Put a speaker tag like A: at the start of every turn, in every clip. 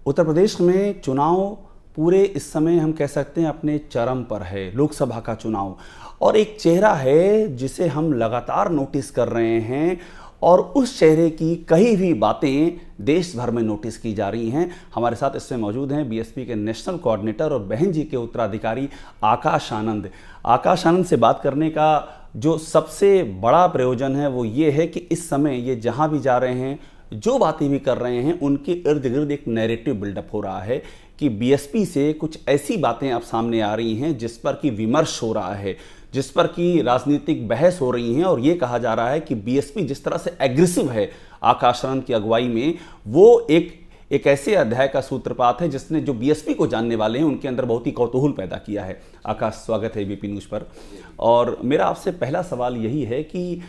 A: उत्तर प्रदेश में चुनाव पूरे इस समय हम कह सकते हैं अपने चरम पर है, लोकसभा का चुनाव। और एक चेहरा है जिसे हम लगातार नोटिस कर रहे हैं और उस चेहरे की कई भी बातें देश भर में नोटिस की जा रही हैं। हमारे साथ इसमें मौजूद हैं बीएसपी के नेशनल कोऑर्डिनेटर और बहन जी के उत्तराधिकारी आकाश आनंद। आकाश आनंद से बात करने का जो सबसे बड़ा प्रयोजन है वो ये है कि इस समय ये जहाँ भी जा रहे हैं, जो बातें भी कर रहे हैं, उनके इर्द गिर्द एक नैरेटिव बिल्डअप हो रहा है कि बीएसपी से कुछ ऐसी बातें अब सामने आ रही हैं जिस पर कि विमर्श हो रहा है, जिस पर कि राजनीतिक बहस हो रही हैं। और ये कहा जा रहा है कि बीएसपी जिस तरह से एग्रेसिव है आकाश आनंद की अगुवाई में, वो एक ऐसे अध्याय का सूत्रपात है जिसने जो बीएसपी को जानने वाले हैं उनके अंदर बहुत ही कौतूहल पैदा किया है। आकाश, स्वागत है एबीपी न्यूज़ पर। और मेरा आपसे पहला सवाल यही है कि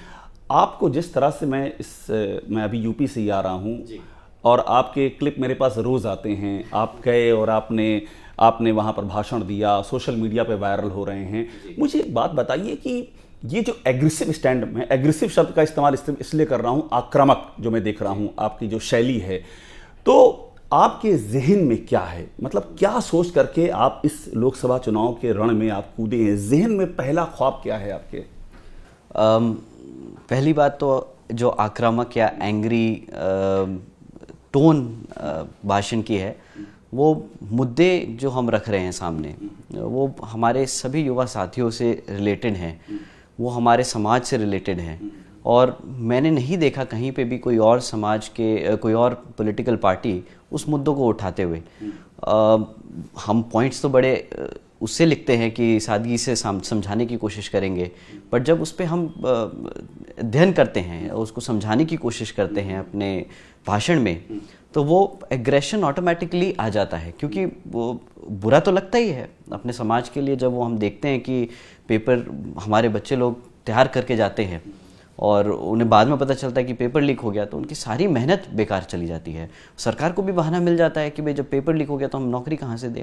A: आपको जिस तरह से मैं अभी यूपी से ही आ रहा हूँ और आपके क्लिप मेरे पास रोज़ आते हैं, आप गए और आपने वहाँ पर भाषण दिया, सोशल मीडिया पे वायरल हो रहे हैं। मुझे एक बात बताइए कि ये जो एग्रेसिव स्टैंड, मैं एग्रेसिव शब्द का इस्तेमाल इसलिए कर रहा हूँ, आक्रामक जो मैं देख रहा हूँ आपकी जो शैली है, तो आपके जहन में क्या है? मतलब क्या सोच करके आप इस लोकसभा चुनाव के रण में आप कूदे हैं? जहन में पहला ख्वाब क्या है आपके?
B: पहली बात तो जो आक्रामक या एंग्री टोन भाषण की है, वो मुद्दे जो हम रख रहे हैं सामने, वो हमारे सभी युवा साथियों से रिलेटेड हैं, वो हमारे समाज से रिलेटेड हैं। और मैंने नहीं देखा कहीं पे भी कोई और समाज के कोई और पॉलिटिकल पार्टी उस मुद्दों को उठाते हुए। हम पॉइंट्स तो बड़े उससे लिखते हैं कि सादगी से समझाने की कोशिश करेंगे, बट जब उस पर हम अध्ययन करते हैं, उसको समझाने की कोशिश करते हैं अपने भाषण में, तो वो एग्रेशन ऑटोमेटिकली आ जाता है। क्योंकि वो बुरा तो लगता ही है अपने समाज के लिए जब वो हम देखते हैं कि पेपर हमारे बच्चे लोग तैयार करके जाते हैं और उन्हें बाद में पता चलता है कि पेपर लीक हो गया, तो उनकी सारी मेहनत बेकार चली जाती है। सरकार को भी बहाना मिल जाता है कि भाई जब पेपर लीक हो गया तो हम नौकरी कहाँ से दें।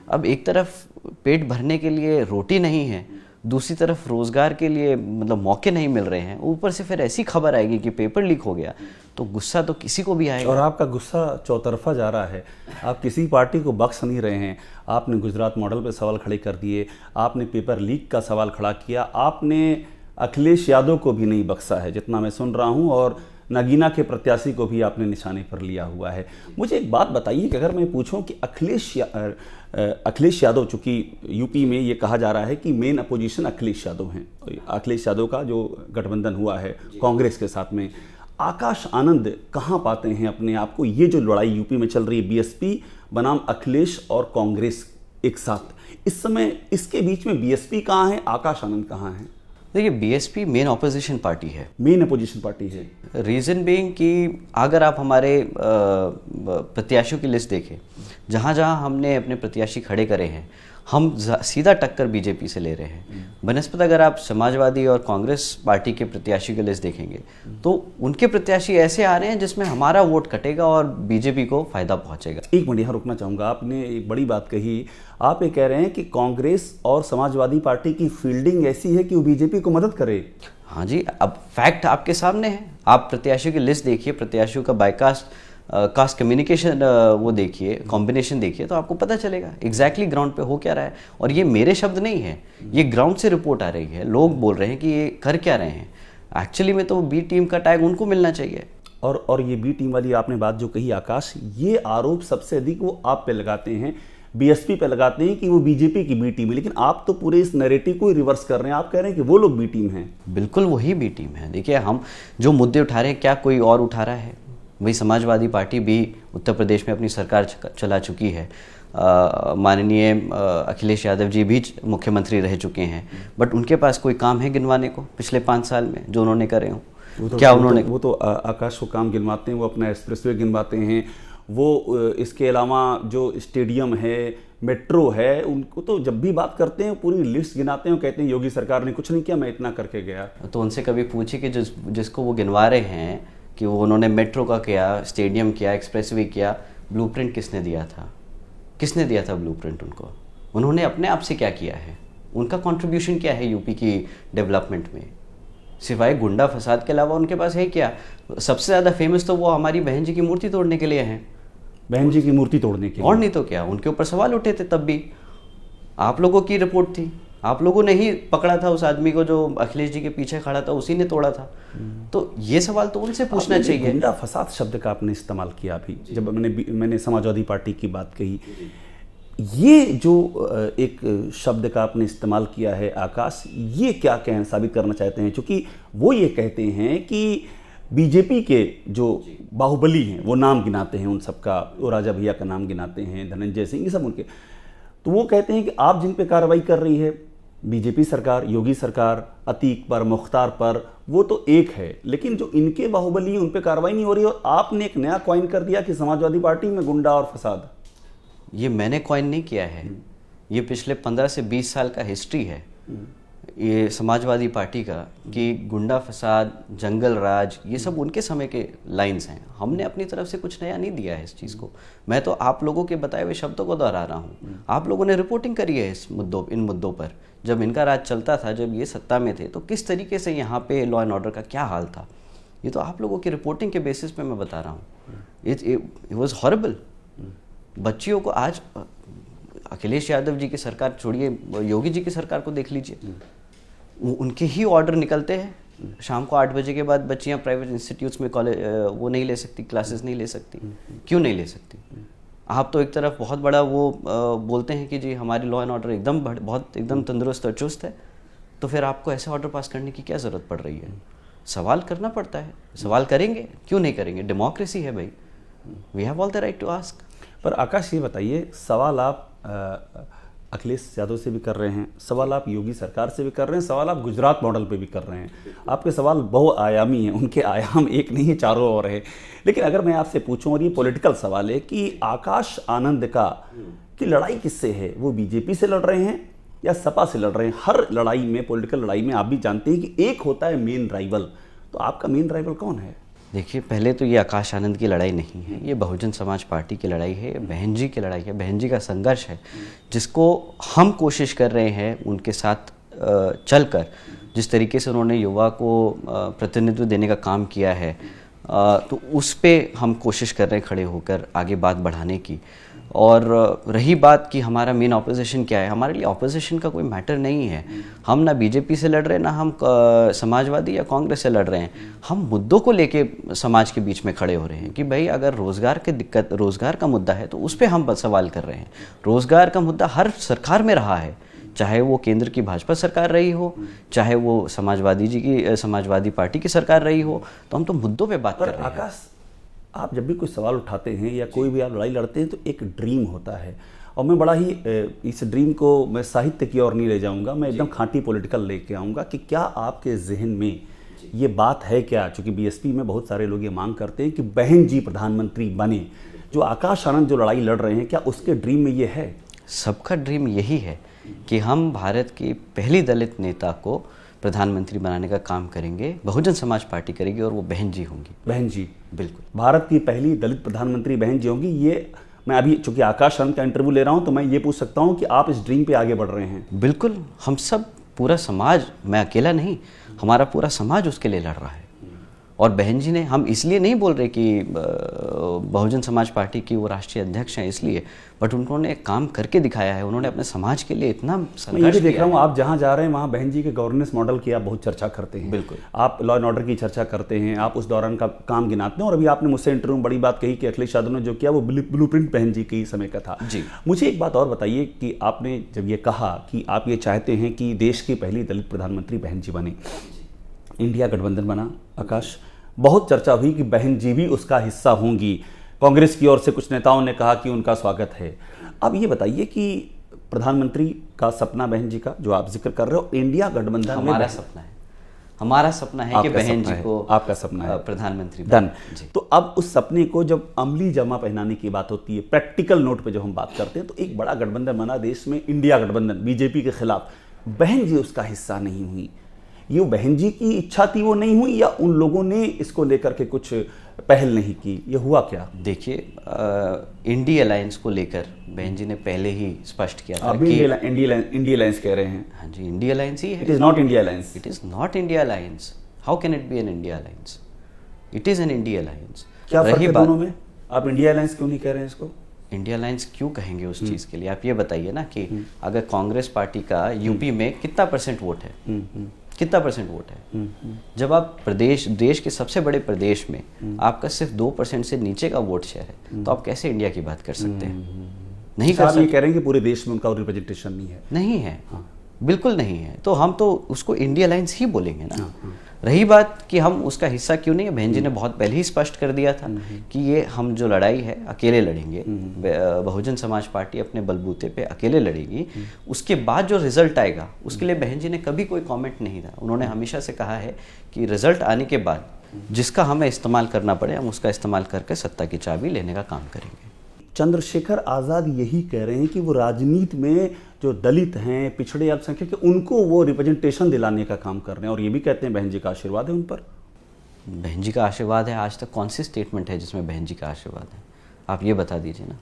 B: अब एक तरफ पेट भरने के लिए रोटी नहीं है, दूसरी तरफ रोजगार के लिए मतलब मौके नहीं मिल रहे हैं, ऊपर से फिर ऐसी खबर आएगी कि पेपर लीक हो गया, तो गुस्सा तो किसी को भी आएगा।
A: और आपका गुस्सा चौतरफा जा रहा है, आप किसी पार्टी को बख्श नहीं रहे हैं। आपने गुजरात मॉडल पे सवाल खड़े कर दिए, आपने पेपर लीक का सवाल खड़ा किया, आपने अखिलेश यादव को भी नहीं बख्शा है जितना मैं सुन रहा हूं, और नगीना के प्रत्याशी को भी आपने निशाने पर लिया हुआ है। मुझे एक बात बताइए कि अगर मैं पूछूं कि अखिलेश यादव, चूंकि यूपी में ये कहा जा रहा है कि मेन अपोजिशन अखिलेश यादव हैं, अखिलेश यादव का जो गठबंधन हुआ है कांग्रेस के साथ में, आकाश आनंद कहाँ पाते हैं अपने आप को? ये जो लड़ाई यूपी में चल रही है, बीएसपी बनाम अखिलेश और कांग्रेस एक साथ, इस समय इसके बीच में बीएसपी कहाँ है, आकाश आनंद कहाँ है?
B: देखिए, बीएसपी मेन ऑपोजिशन पार्टी है,
A: मेन अपोजिशन पार्टी है।
B: रीज़न बीइंग कि अगर आप हमारे प्रत्याशियों की लिस्ट देखें, जहाँ जहाँ हमने अपने प्रत्याशी खड़े करे हैं, हम सीधा टक्कर बीजेपी से ले रहे हैं। बनस्पत अगर आप समाजवादी और कांग्रेस पार्टी के प्रत्याशी की लिस्ट देखेंगे तो उनके प्रत्याशी ऐसे आ रहे हैं जिसमें हमारा वोट कटेगा और बीजेपी को फायदा पहुंचेगा।
A: एक मिनट यहाँ रुकना चाहूँगा, आपने एक बड़ी बात कही। आप ये कह रहे हैं कि कांग्रेस और समाजवादी पार्टी की फील्डिंग ऐसी है कि वो बीजेपी को मदद करे?
B: हाँ जी, अब फैक्ट आपके सामने है। आप प्रत्याशियों की लिस्ट देखिए, प्रत्याशियों का बायकास्ट कास्ट कम्युनिकेशन वो देखिए, कॉम्बिनेशन देखिए, तो आपको पता चलेगा एग्जैक्टली ग्राउंड पे हो क्या रहा है। और ये मेरे शब्द नहीं है, ये ग्राउंड से रिपोर्ट आ रही है। लोग बोल रहे हैं कि ये कर क्या रहे हैं। एक्चुअली में तो बी टीम का टैग उनको मिलना चाहिए।
A: और ये बी टीम वाली आपने बात जो कही आकाश, ये आरोप सबसे अधिक वो आप पे लगाते हैं, बीएसपी पे लगाते हैं कि वो बीजेपी की बी टीम है, लेकिन आप तो पूरे इस नैरेटिव को रिवर्स कर रहे हैं। आप कह रहे हैं कि वो लोग बी टीम हैं।
B: बिल्कुल वही बी टीम है। देखिए, हम जो मुद्दे उठा रहे हैं, क्या कोई और उठा रहा है? वही समाजवादी पार्टी भी उत्तर प्रदेश में अपनी सरकार चला चुकी है। माननीय अखिलेश यादव जी भी मुख्यमंत्री रह चुके हैं, बट उनके पास कोई काम है गिनवाने को पिछले 5 साल में जो उन्होंने करे हों? क्या उन्होंने?
A: वो तो आकाश को काम गिनवाते हैं, वो अपना एक्सप्रेसवे गिनवाते हैं, वो इसके अलावा जो स्टेडियम है, मेट्रो है, उनको तो जब भी बात करते हैं पूरी लिस्ट गिनाते हैं, कहते हैं योगी सरकार ने कुछ नहीं किया, मैं इतना करके गया।
B: तो उनसे कभी पूछिए कि जिसको वो गिनवा रहे हैं कि वो उन्होंने मेट्रो का किया, स्टेडियम किया, एक्सप्रेसवे किया, ब्लूप्रिंट किसने दिया था? किसने दिया था ब्लूप्रिंट उनको? उन्होंने अपने आप से क्या किया है? उनका कंट्रीब्यूशन क्या है यूपी की डेवलपमेंट में? सिवाय गुंडा फसाद के अलावा उनके पास है क्या? सबसे ज़्यादा फेमस तो वो हमारी बहन जी की मूर्ति तोड़ने के लिए हैं।
A: बहन जी की मूर्ति तोड़ने के
B: और
A: लिए।
B: नहीं तो क्या, उनके ऊपर सवाल उठे थे तब भी। आप लोगों की रिपोर्ट थी, आप लोगों ने ही पकड़ा था उस आदमी को जो अखिलेश जी के पीछे खड़ा था, उसी ने तोड़ा था। तो ये सवाल तो उनसे पूछना
A: आपने
B: चाहिए।
A: गुंडा फसाद शब्द का आपने इस्तेमाल किया अभी जब मैंने समाजवादी पार्टी की बात कही। ये जो एक शब्द का आपने इस्तेमाल किया है आकाश, ये क्या कहना साबित करना चाहते हैं? क्योंकि वो ये कहते हैं कि बीजेपी के जो बाहुबली हैं वो नाम गिनाते हैं उन सबका, वो राजा भैया का नाम गिनाते हैं, धनंजय सिंह, ये सब उनके। तो वो कहते हैं कि आप जिन पे कार्रवाई कर रही है बीजेपी सरकार, योगी सरकार, अतीक पर, मुख्तार पर, वो तो एक है, लेकिन जो इनके बाहुबली हैं उन पे कार्रवाई नहीं हो रही। और आपने एक नया कॉइन कर दिया कि समाजवादी पार्टी में गुंडा और फसाद।
B: ये मैंने कॉइन नहीं किया है, ये पिछले 15 से 20 साल का हिस्ट्री है ये समाजवादी पार्टी का, कि गुंडा फसाद, जंगल राज, ये सब उनके समय के लाइंस हैं। हमने अपनी तरफ से कुछ नया नहीं दिया है इस चीज़ को। मैं तो आप लोगों के बताए हुए शब्दों को दोहरा रहा हूँ। आप लोगों ने रिपोर्टिंग करी है इन मुद्दों पर। जब इनका राज चलता था, जब ये सत्ता में थे, तो किस तरीके से यहाँ पे लॉ एंड ऑर्डर का क्या हाल था, ये तो आप लोगों की रिपोर्टिंग के बेसिस पे मैं बता रहा हूँ। It was horrible. बच्चियों को आज अखिलेश यादव जी की सरकार छोड़िए, योगी जी की सरकार को देख लीजिए, उनके ही ऑर्डर निकलते हैं। शाम को 8 बजे के बाद बच्चियां प्राइवेट इंस्टीट्यूट्स में कॉलेज वो नहीं ले सकती, क्लासेस नहीं ले सकती। क्यों नहीं ले सकती? आप तो एक तरफ बहुत बड़ा वो बोलते हैं कि जी हमारी लॉ एंड ऑर्डर एकदम तंदुरुस्त और चुस्त है, तो फिर आपको ऐसे ऑर्डर पास करने की क्या ज़रूरत पड़ रही है? सवाल करना पड़ता है, सवाल करेंगे, क्यों नहीं करेंगे? डेमोक्रेसी है भाई, we have all the right to ask.
A: पर आकाश ये बताइए, सवाल आप अखिलेश यादव से भी कर रहे हैं, सवाल आप योगी सरकार से भी कर रहे हैं, सवाल आप गुजरात मॉडल पे भी कर रहे हैं। आपके सवाल बहुआयामी हैं, उनके आयाम एक नहीं है, चारों ओर है। लेकिन अगर मैं आपसे पूछूं, और ये पॉलिटिकल सवाल है, कि आकाश आनंद की लड़ाई किससे है? वो बीजेपी से लड़ रहे हैं या सपा से लड़ रहे हैं? हर लड़ाई में, पॉलिटिकल लड़ाई में आप भी जानते हैं कि एक होता है मेन राइवल। तो आपका मेन राइवल कौन है?
B: देखिए, पहले तो ये आकाश आनंद की लड़ाई नहीं है, ये बहुजन समाज पार्टी की लड़ाई है, बहन जी की लड़ाई है, बहन जी का संघर्ष है, जिसको हम कोशिश कर रहे हैं उनके साथ चलकर। जिस तरीके से उन्होंने युवा को प्रतिनिधित्व देने का काम किया है, तो उस पे हम कोशिश कर रहे हैं खड़े होकर आगे बात बढ़ाने की। और रही बात कि हमारा मेन ऑपोजिशन क्या है, हमारे लिए ऑपोजिशन का कोई मैटर नहीं है। हम ना बीजेपी से लड़ रहे हैं, ना हम समाजवादी या कांग्रेस से लड़ रहे हैं। हम मुद्दों को लेके समाज के बीच में खड़े हो रहे हैं कि भाई अगर रोज़गार की दिक्कत, रोज़गार का मुद्दा है, तो उस पर हम सवाल कर रहे हैं। रोज़गार का मुद्दा हर सरकार में रहा है, चाहे वो केंद्र की भाजपा सरकार रही हो, चाहे वो समाजवादी पार्टी की सरकार रही हो, तो हम तो मुद्दों पे बात कर रहे हैं।
A: आकाश, आप जब भी कोई सवाल उठाते हैं या कोई भी आप लड़ाई लड़ते हैं, तो एक ड्रीम होता है। और मैं बड़ा ही इस ड्रीम को मैं साहित्य की ओर नहीं ले जाऊंगा, मैं एकदम खांटी पॉलिटिकल लेके आऊँगा कि क्या आपके जहन में ये बात है क्या? चूँकि बीएसपी में बहुत सारे लोग ये मांग करते हैं कि बहन जी प्रधानमंत्री बने। जो आकाश आनंद जो लड़ाई लड़ रहे हैं, क्या उसके ड्रीम में ये है?
B: सबका ड्रीम यही है कि हम भारत की पहली दलित नेता को प्रधानमंत्री बनाने का काम करेंगे, बहुजन समाज पार्टी करेगी, और वो बहन जी होंगी।
A: बहन जी,
B: बिल्कुल।
A: भारत की पहली दलित प्रधानमंत्री बहन जी होंगी। ये मैं अभी चूंकि आकाश आनंद का इंटरव्यू ले रहा हूं, तो मैं ये पूछ सकता हूं कि आप इस ड्रीम पे आगे बढ़ रहे हैं?
B: बिल्कुल, हम सब, पूरा समाज, मैं अकेला नहीं, हमारा पूरा समाज उसके लिए लड़ रहा है। और बहन जी ने, हम इसलिए नहीं बोल रहे कि बहुजन समाज पार्टी की वो राष्ट्रीय अध्यक्ष हैं इसलिए, बट उन्होंने काम करके दिखाया है। उन्होंने अपने समाज के लिए इतना
A: मैं ये भी देख रहा हूँ, आप जहाँ जा रहे हैं वहाँ बहन जी के गवर्नेंस मॉडल की आप बहुत चर्चा करते हैं।
B: बिल्कुल।
A: आप लॉ एंड ऑर्डर की चर्चा करते हैं, आप उस दौरान का काम गिनाते हैं। और अभी आपने मुझसे इंटरव्यू में बड़ी बात कही कि अखिलेश यादव ने जो किया वो ब्लूप्रिंट बहन जी के समय का था।
B: जी।
A: मुझे एक बात और बताइए कि आपने जब ये कहा कि आप ये चाहते हैं कि देश की पहली दलित प्रधानमंत्री बहन जी बने, इंडिया गठबंधन बना, आकाश, बहुत चर्चा हुई कि बहन जी भी उसका हिस्सा होंगी। कांग्रेस की ओर से कुछ नेताओं ने कहा कि उनका स्वागत है। अब ये बताइए कि प्रधानमंत्री का सपना बहन जी का जो आप जिक्र कर रहे हो, इंडिया गठबंधन में
B: हमारा सपना है, हमारा सपना है कि बहन जी को,
A: आपका सपना है
B: प्रधानमंत्री
A: डन। तो अब उस सपने को जब अमली जमा पहनाने की बात होती है, प्रैक्टिकल नोट पे जब हम बात करते हैं, तो एक बड़ा गठबंधन बना देश में, इंडिया गठबंधन, बीजेपी के खिलाफ। बहन जी उसका हिस्सा नहीं हुई। ये बहन जी की इच्छा थी वो नहीं हुई, या उन लोगों ने इसको लेकर के कुछ पहल नहीं की? ये हुआ क्या?
B: देखिए, इंडिया अलायंस को लेकर बहन जी ने पहले ही स्पष्ट किया था
A: कि इंडिया अलायंस कह रहे हैं।
B: हाँ जी, इंडिया अलायंस ही है।
A: It is not India alliance.
B: It is not India alliance. How can it be an India alliance? It is an India alliance.
A: क्या फर्क है दोनों में? आप इंडिया अलायंस क्यों नहीं कह रहे हैं इसको?
B: इंडिया अलायंस क्यों कहेंगे उस चीज़ के लिए? आप ये बताइए ना कि अगर कांग्रेस पार्टी का यूपी में कितना % वोट है, कितना % वोट है? जब आप देश के सबसे बड़े प्रदेश में आपका सिर्फ 2% से नीचे का वोट शेयर है, तो आप कैसे इंडिया की बात कर सकते हैं? नहीं कर
A: आप ये
B: सकते।
A: कह रहे हैं कि पूरे देश में उनका रिप्रेजेंटेशन नहीं है?
B: नहीं है, बिल्कुल नहीं है। तो हम तो उसको इंडिया अलायंस ही बोलेंगे ना। रही बात कि हम उसका हिस्सा क्यों नहीं है, बहन जी ने बहुत पहले ही स्पष्ट कर दिया था कि ये हम जो लड़ाई है अकेले लड़ेंगे। बहुजन समाज पार्टी अपने बलबूते पे अकेले लड़ेगी। उसके बाद जो रिजल्ट आएगा उसके लिए बहन जी ने कभी कोई कमेंट नहीं था। उन्होंने हमेशा से कहा है कि रिजल्ट आने के बाद जिसका हमें इस्तेमाल करना पड़े हम उसका इस्तेमाल करके सत्ता की चाबी लेने का काम करेंगे।
A: चंद्रशेखर आज़ाद यही कह रहे हैं कि वो राजनीति में जो दलित हैं, पिछड़े अल्पसंख्यक, उनको वो रिप्रेजेंटेशन दिलाने का काम कर रहे हैं, और ये भी कहते हैं बहन जी का आशीर्वाद है उन पर।
B: बहन जी का आशीर्वाद है, आज तक कौन सी स्टेटमेंट है जिसमें बहन जी का आशीर्वाद है? आप ये बता दीजिए ना।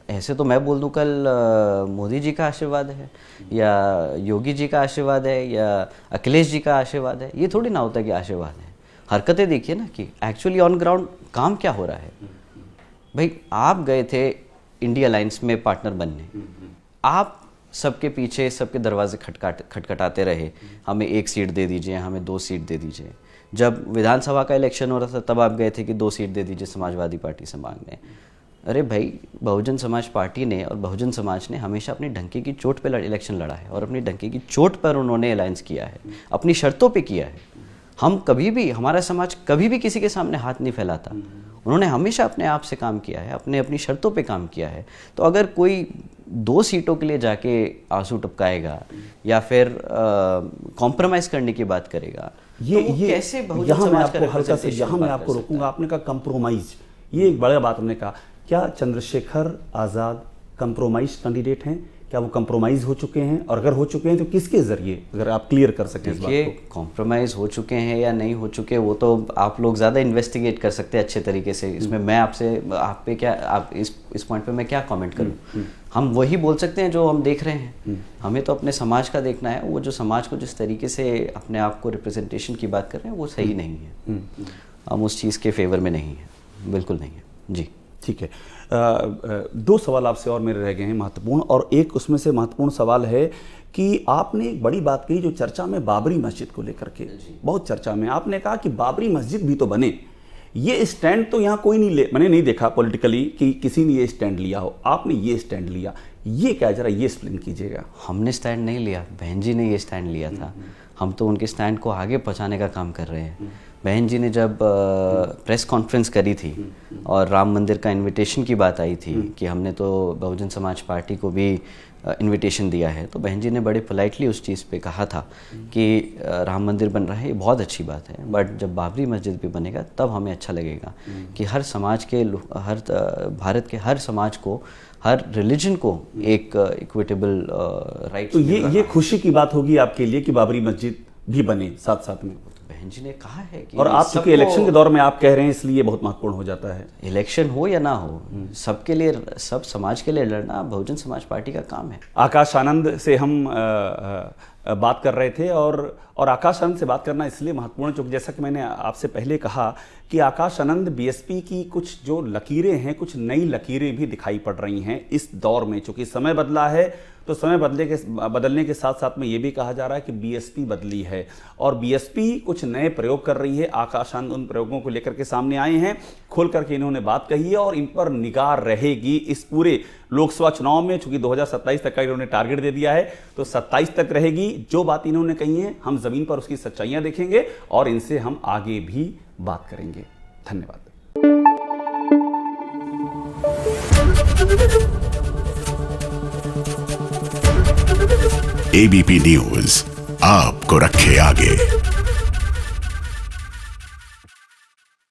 B: ऐसे तो मैं बोल दूं कल मोदी जी का आशीर्वाद है या योगी जी का आशीर्वाद है या अखिलेश जी का आशीर्वाद है। ये थोड़ी ना होता कि आशीर्वाद है। हरकतें देखिए ना कि एक्चुअली ऑन ग्राउंड काम क्या हो रहा है। भाई आप गए थे इंडिया अलायंस में पार्टनर बनने, आप सबके पीछे सबके दरवाजे खटखटाते रहे, हमें 1 सीट दे दीजिए, हमें 2 सीट दे दीजिए। जब विधानसभा का इलेक्शन हो रहा था तब आप गए थे कि 2 सीट दे दीजिए समाजवादी पार्टी से मांगने। अरे भाई, बहुजन समाज पार्टी ने और बहुजन समाज ने हमेशा अपनी डंके की चोट पे इलेक्शन लड़ा है और अपनी डंके की चोट पर उन्होंने अलायंस किया है, अपनी शर्तों पे किया है। हम कभी भी, हमारा समाज कभी भी किसी के सामने हाथ नहीं फैलाता। उन्होंने हमेशा अपने आप से काम किया है, अपनी शर्तों पे काम किया है। तो अगर कोई 2 सीटों के लिए जाके आंसू टपकाएगा या फिर कॉम्प्रोमाइज करने की बात करेगा,
A: ये
B: कैसे बहुजन
A: यहाँ मैं
B: समाज का
A: आपको हल्का से
B: representation
A: यहाँ मैं
B: बात
A: आपको
B: कर
A: रोकूंगा। आपने कहा कंप्रोमाइज, ये एक बड़ा बात हमने कहा। क्या चंद्रशेखर आज़ाद कंप्रोमाइज कैंडिडेट हैं? क्या वो कंप्रोमाइज हो चुके हैं, और अगर हो चुके हैं तो किसके जरिए, अगर आप क्लियर कर सकें इस बात
B: देखिए,
A: को।
B: कॉम्प्रोमाइज़ हो चुके हैं या नहीं हो चुके वो तो आप लोग ज़्यादा इन्वेस्टिगेट कर सकते हैं अच्छे तरीके से। इसमें मैं आप पे क्या, आप इस पॉइंट पे मैं क्या कमेंट करूं? हम वही बोल सकते हैं जो हम देख रहे हैं। हमें तो अपने समाज का देखना है। वो जो समाज को जिस तरीके से अपने आप को रिप्रेजेंटेशन की बात कर रहे हैं वो सही नहीं है। हम उस चीज़ के फेवर में नहीं है, बिल्कुल नहीं है जी।
A: ठीक है। 2 सवाल आपसे और मेरे रह गए हैं महत्वपूर्ण, और एक उसमें से महत्वपूर्ण सवाल है कि आपने एक बड़ी बात कही जो चर्चा में बाबरी मस्जिद को लेकर के बहुत चर्चा में। आपने कहा कि बाबरी मस्जिद भी तो बने। ये स्टैंड तो यहाँ कोई मैंने नहीं देखा पॉलिटिकली कि किसी ने ये स्टैंड लिया हो। आपने ये स्टैंड लिया, ये क्या, जरा ये एक्सप्लेन कीजिएगा।
B: हमने स्टैंड नहीं लिया, बहन जी ने ये स्टैंड लिया था। हम तो उनके स्टैंड को आगे पहुँचाने का काम कर रहे हैं। बहन जी ने जब प्रेस कॉन्फ्रेंस करी थी और राम मंदिर का इनविटेशन की बात आई थी कि हमने तो बहुजन समाज पार्टी को भी इनविटेशन दिया है, तो बहन जी ने बड़े पोलाइटली उस चीज़ पे कहा था कि राम मंदिर बन रहा है, ये बहुत अच्छी बात है, बट जब बाबरी मस्जिद भी बनेगा तब हमें अच्छा लगेगा कि हर समाज के, हर भारत के हर समाज को, हर रिलीजन को एक इक्विटेबल राइट।
A: तो ये खुशी की बात होगी आपके लिए कि बाबरी मस्जिद भी बने साथ साथ में।
B: बहन जी ने कहा है कि,
A: और आप चूंकि इलेक्शन के दौर में आप कह रहे हैं इसलिए बहुत महत्वपूर्ण हो जाता है।
B: इलेक्शन हो या ना हो, सबके लिए, सब समाज के लिए लड़ना बहुजन समाज पार्टी का काम है।
A: आकाश आनंद से हम बात कर रहे थे, और आकाश आनंद से बात करना इसलिए महत्वपूर्ण क्योंकि जैसा कि मैंने आपसे पहले कहा कि आकाश आनंद बीएसपी की कुछ जो लकीरें हैं, कुछ नई लकीरें भी दिखाई पड़ रही हैं इस दौर में। चूंकि समय बदला है तो समय बदलने के साथ साथ में ये भी कहा जा रहा है कि बीएसपी बदली है और बीएसपी कुछ नए प्रयोग कर रही है। आकाश आनंद उन प्रयोगों को लेकर के सामने आए हैं, खोल करके इन्होंने बात कही है और इन पर निगाह रहेगी इस पूरे लोकसभा चुनाव में। चूंकि 2027 तक का इन्होंने टारगेट दे दिया है तो 27 तक रहेगी। जो बात इन्होंने कही है हम जमीन पर उसकी सच्चाइयां देखेंगे और इनसे हम आगे भी बात करेंगे। धन्यवाद।
C: एबीपी न्यूज आपको रखे आगे।